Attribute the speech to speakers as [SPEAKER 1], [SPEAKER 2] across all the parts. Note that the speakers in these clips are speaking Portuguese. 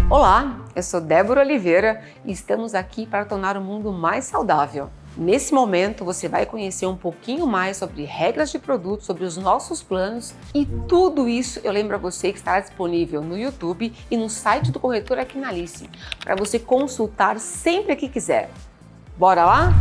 [SPEAKER 1] Olá, eu sou Débora Oliveira e estamos aqui para tornar o mundo mais saudável. Nesse momento você vai conhecer um pouquinho mais sobre regras de produto, sobre os nossos planos e tudo isso eu lembro a você que estará disponível no YouTube e no site do corretor aqui na Alice, para você consultar sempre que quiser. Bora lá?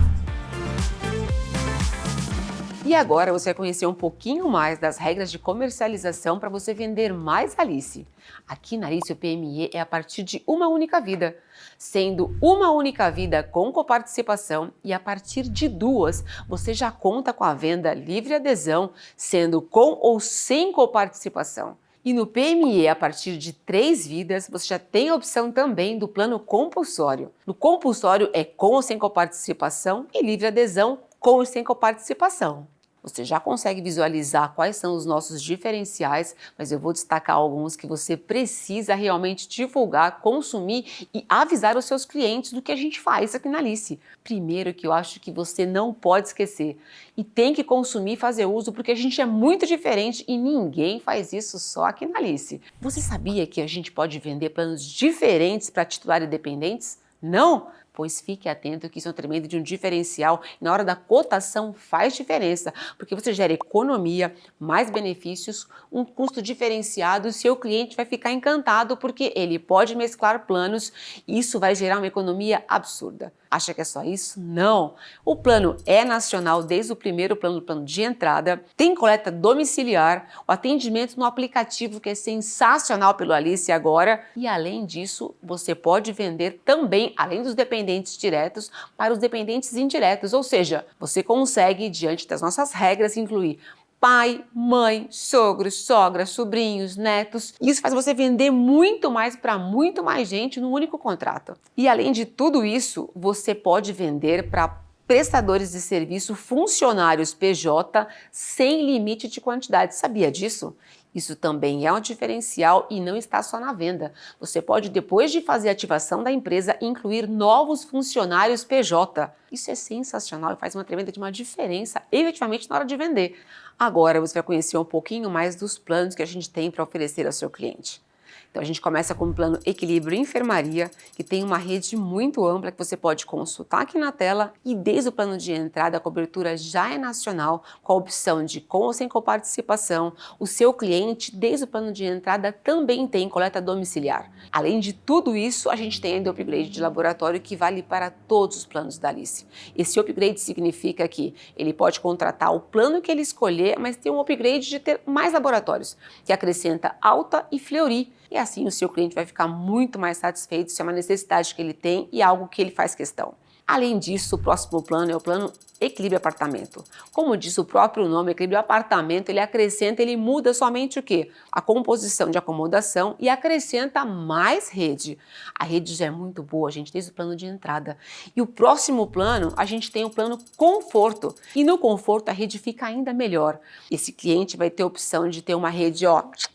[SPEAKER 1] E agora você vai conhecer um pouquinho mais das regras de comercialização para você vender mais Alice. Aqui na Alice o PME é a partir de uma única vida, sendo uma única vida com coparticipação e a partir de duas você já conta com a venda livre adesão, sendo com ou sem coparticipação. E no PME, a partir de 3 vidas, você já tem a opção também do plano compulsório. No compulsório é com ou sem coparticipação e livre adesão com ou sem coparticipação. Você já consegue visualizar quais são os nossos diferenciais, mas eu vou destacar alguns que você precisa realmente divulgar, consumir e avisar os seus clientes do que a gente faz aqui na Alice. Primeiro que eu acho que você não pode esquecer e tem que consumir e fazer uso porque a gente é muito diferente e ninguém faz isso só aqui na Alice. Você sabia que a gente pode vender planos diferentes para titulares dependentes? Não? Pois fique atento que isso é um tremendo de um diferencial e na hora da cotação faz diferença, porque você gera economia, mais benefícios, um custo diferenciado e seu cliente vai ficar encantado porque ele pode mesclar planos e isso vai gerar uma economia absurda. Acha que é só isso? Não! O plano é nacional desde o primeiro plano, plano de entrada, tem coleta domiciliar, o atendimento no aplicativo que é sensacional pelo Alice agora e além disso você pode vender também, além dos dependentes diretos, para os dependentes indiretos, ou seja, você consegue, diante das nossas regras, incluir pai, mãe, sogros, sogra, sobrinhos, netos. Isso faz você vender muito mais para muito mais gente num único contrato. E além de tudo isso, você pode vender para prestadores de serviço, funcionários PJ, sem limite de quantidade. Sabia disso? Isso também é um diferencial e não está só na venda. Você pode, depois de fazer a ativação da empresa, incluir novos funcionários PJ. Isso é sensacional e faz uma tremenda de uma diferença, efetivamente, na hora de vender. Agora você vai conhecer um pouquinho mais dos planos que a gente tem para oferecer ao seu cliente. Então a gente começa com o plano Equilíbrio Enfermaria, que tem uma rede muito ampla que você pode consultar aqui na tela e desde o plano de entrada a cobertura já é nacional com a opção de com ou sem coparticipação. O seu cliente desde o plano de entrada também tem coleta domiciliar. Além de tudo isso, a gente tem ainda o upgrade de laboratório que vale para todos os planos da Alice. Esse upgrade significa que ele pode contratar o plano que ele escolher, mas tem um upgrade de ter mais laboratórios, que acrescenta Alta e Fleury. E assim o seu cliente vai ficar muito mais satisfeito se é uma necessidade que ele tem e algo que ele faz questão. Além disso, o próximo plano é o plano Equilíbrio Apartamento. Como diz o próprio nome, Equilíbrio Apartamento, ele acrescenta, ele muda somente o quê? A composição de acomodação e acrescenta mais rede. A rede já é muito boa, a gente tem o plano de entrada. E o próximo plano, a gente tem o plano Conforto. E no Conforto a rede fica ainda melhor. Esse cliente vai ter a opção de ter uma rede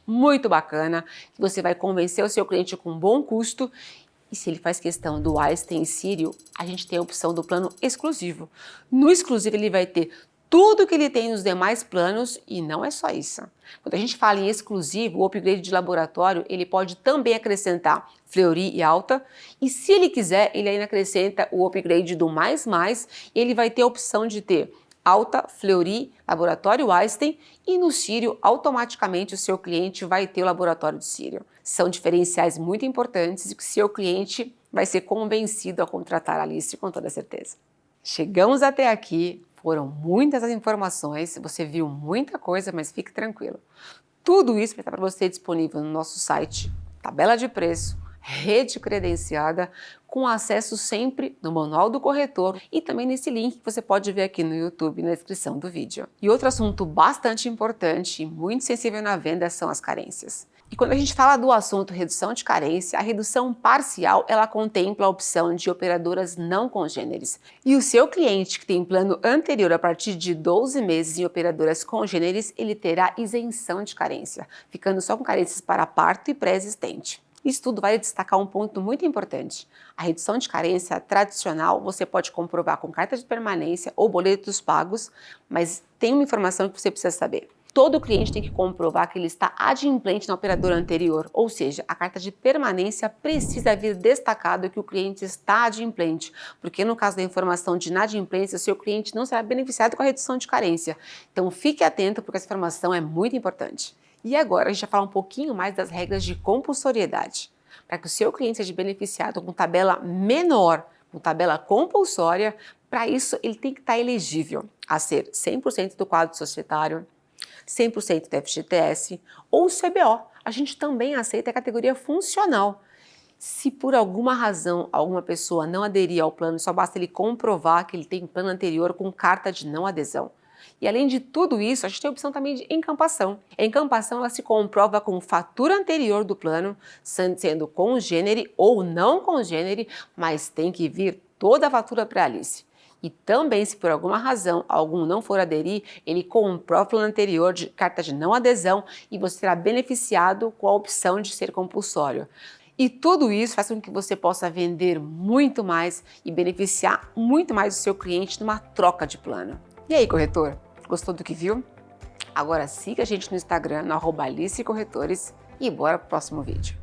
[SPEAKER 1] muito bacana, que você vai convencer o seu cliente com bom custo. E se ele faz questão do Einstein e Sírio, a gente tem a opção do plano exclusivo. No exclusivo ele vai ter tudo que ele tem nos demais planos e não é só isso. Quando a gente fala em exclusivo, o upgrade de laboratório, ele pode também acrescentar Fleury e Alta. E se ele quiser, ele ainda acrescenta o upgrade do mais e ele vai ter a opção de ter Alta, Fleury, Laboratório Einstein e no Sírio, automaticamente o seu cliente vai ter o laboratório de Sírio. São diferenciais muito importantes e que o seu cliente vai ser convencido a contratar a Alice com toda certeza. Chegamos até aqui, foram muitas as informações, você viu muita coisa, mas fique tranquilo. Tudo isso vai estar para você disponível no nosso site, tabela de preço, rede credenciada, com acesso sempre no manual do corretor e também nesse link que você pode ver aqui no YouTube na descrição do vídeo. E outro assunto bastante importante e muito sensível na venda são as carências. E quando a gente fala do assunto redução de carência, a redução parcial ela contempla a opção de operadoras não congêneres. E o seu cliente que tem plano anterior a partir de 12 meses em operadoras congêneres, ele terá isenção de carência, ficando só com carências para parto e pré-existente. Isso tudo vai destacar um ponto muito importante. A redução de carência tradicional você pode comprovar com carta de permanência ou boletos pagos, mas tem uma informação que você precisa saber. Todo cliente tem que comprovar que ele está adimplente na operadora anterior, ou seja, a carta de permanência precisa vir destacado que o cliente está adimplente, porque no caso da informação de inadimplência, o seu cliente não será beneficiado com a redução de carência. Então fique atento porque essa informação é muito importante. E agora a gente vai falar um pouquinho mais das regras de compulsoriedade. Para que o seu cliente seja beneficiado com tabela menor, com tabela compulsória, para isso ele tem que estar elegível a ser 100% do quadro societário, 100% do FGTS ou CBO. A gente também aceita a categoria funcional. Se por alguma razão alguma pessoa não aderir ao plano, só basta ele comprovar que ele tem plano anterior com carta de não adesão. E além de tudo isso, a gente tem a opção também de encampação. A encampação ela se comprova com fatura anterior do plano, sendo congênere ou não congênere, mas tem que vir toda a fatura para a Alice. E também, se por alguma razão algum não for aderir, ele comprova o plano anterior de carta de não adesão e você será beneficiado com a opção de ser compulsório. E tudo isso faz com que você possa vender muito mais e beneficiar muito mais o seu cliente numa troca de plano. E aí, corretor? Gostou do que viu? Agora siga a gente no Instagram, no @AliceCorretores e bora pro próximo vídeo.